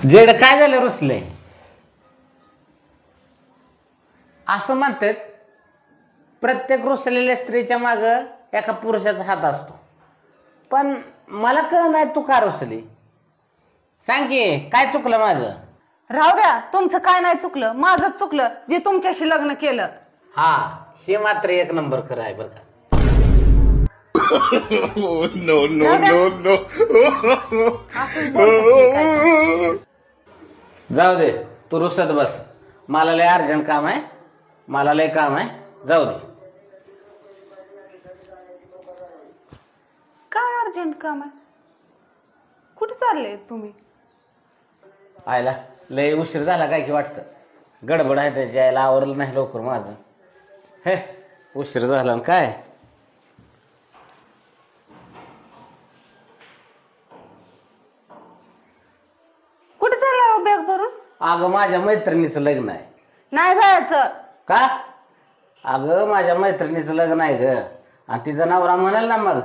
Z काय झालं रुसले असं म्हणतात. प्रत्येक रुसलेल्या स्त्रीच्या माग एका पुरुषाचा हात असतो. पण मला कळ नाही तू का रुसली. सांग की काय चुकलं माझं. राहू द्या, तुमचं काय नाही चुकलं, माझंच चुकलं जे तुमच्याशी लग्न केलं. हा हे मात्र एक नंबर खरं आहे बरं का. नो नो नो नो जाऊ दे तू रुसत बस. मला लय अर्जंट काम आहे, मला लय काम आहे. जाऊ दे. काय अर्जंट काम आहे? कुठे चालले तुम्ही? आयला लय उशीर झाला काय की वाटतं. गडबड आहे त्याच्या यायला आवरलं नाही लवकर माझं. हे उशीर झाला ना काय. कुठे चाललाय बॅग भरून? अगं माझ्या मैत्रिणीचं लग्न आहे. नाही जायचं का? अगं माझ्या मैत्रिणीचं लग्न आहे ग. आणि तिचा नवरा म्हणाल ना मग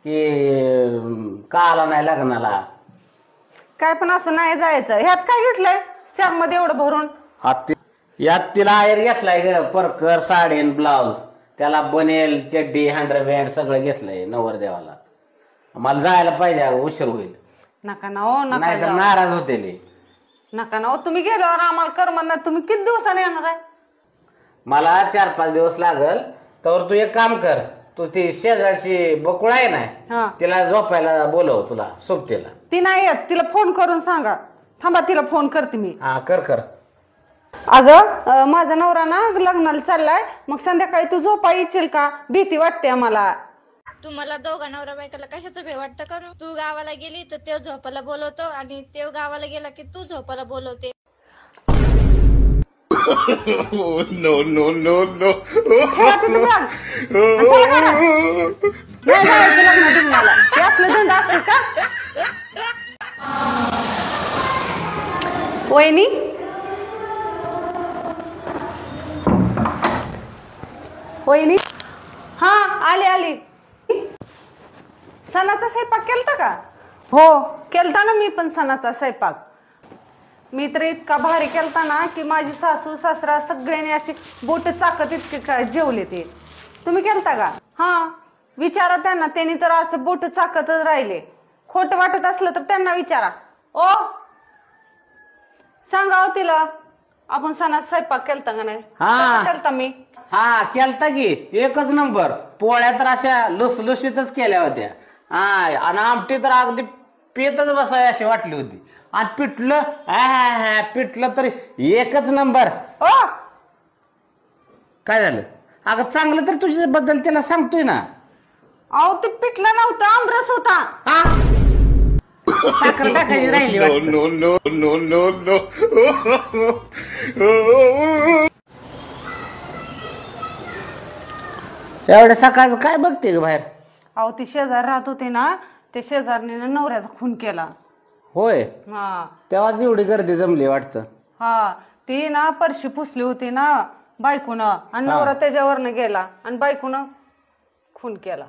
की का आला नाही लग्नाला. काय पण असं नाही जायचं. ह्यात काय घेतलंय सॅग मध्ये एवढं भरून? यात तिला आयर घेतलाय ग. परकर साडी ब्लाउज, त्याला बनेल चड्डी हँडरबँड सगळं घेतलंय नवरदेवाला. मला जायला पाहिजे अगं, उशीर होईल. नका ना हो, नका नाही तर जाऊ. नाराज होते ले. नका ना हो, तुम्ही गेल्यावर आम्हाला करमत नाही. तुम्ही किती दिवसाने येणार आहे? मला 4-5 दिवस लागल. तर तू एक काम कर, तू ती शेजारची बकुळ आहे हा. ना तिला झोपायला बोलव तुला सोबतीला. ती नाही येत, तिला फोन करून सांगा. थांबा, तिला फोन करते मी. हा कर कर. अगं माझा नवरा ना लग्नाला चाललाय, मग संध्याकाळी तू झोपा येशील का? भीती वाटते आम्हाला. तुम्हाला दोघा नवरा बायकाला कशाचं भे वाटतं का? तू गावाला गेली तर ते झोपायला बोलवतो आणि ते गावाला गेला की तू झोपायला बोलवते. नो नो नो नो ठेवा तिथं bag. आणि चला घरात. नाही जायचं लग्न तुम्हाला. हे असलं धंदा असते का? वहिनी, वहिनी. हा आले आले. सणाचा स्वयंपाक केलता का? हो केलता ना मी पण सणाचा स्वयंपाक. मी तर इतका भारी केलता ना की माझी सासू सासरा सगळ्यांनी अशी बोट चाकत इतके जेवले ते. तुम्ही केलता का? हा विचारा त्यांना, त्यांनी तर असं बोट चाकतच राहिले. खोटं वाटत असलं तर त्यांना विचारा. ओ सांगा हो तिला आपण सणात स्वयंपाक केलता का नाही? हा. कसा केलता मी? हा केलता की एकच नंबर. पोळ्या तर अशा लुसलुशीतच केल्या होत्या. हा आणि आमटी तर अगदी पेतच बसावी अशी वाटली होती. आणि पिठलं पिठलं तर एकच नंबर. ओ काय झालं अगं? चांगलं तर तुझ्याबद्दल त्याला सांगतोय ना. अहो ते पिठलं नव्हतं, आमरस होता. हा साखर टाकायची राहिली नो वाटतं. No no no no no एवढ्या सकाळचं काय बघते ग बाहेर? अहो ती शेजार राहत होते ना, ते शेजारने नवऱ्याचा खून केला. होय हा तेव्हाच एवढी गर्दी जमली वाटतं. हा ती ना परशी पुसली होती ना बायकोनं, आणि नवरा त्याच्यावरनं गेला आणि बायकोनं खून केला.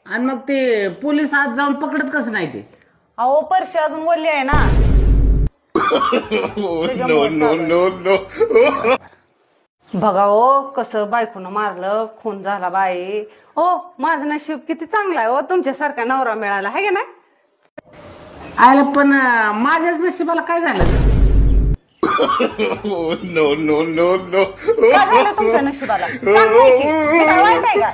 आणि मग ते पोलीस आज जाऊन पकडत कसं नाही ते? अहो परशी अजून बोलली आहे ना. नो नो नो नो बघा हो कसं बायकोनं मारलं, खून झाला बाई. हो माझं नशीब किती चांगलं आहे हो, तुमच्यासारखा नवरा मिळाला आहे का नाही? आयला पण माझ्याच नशिबाला काय झालं? नो नो नो नो काय झालं तुमच्या नशिबाला? चांगलं आहे की? हे काय वाईट आहे का?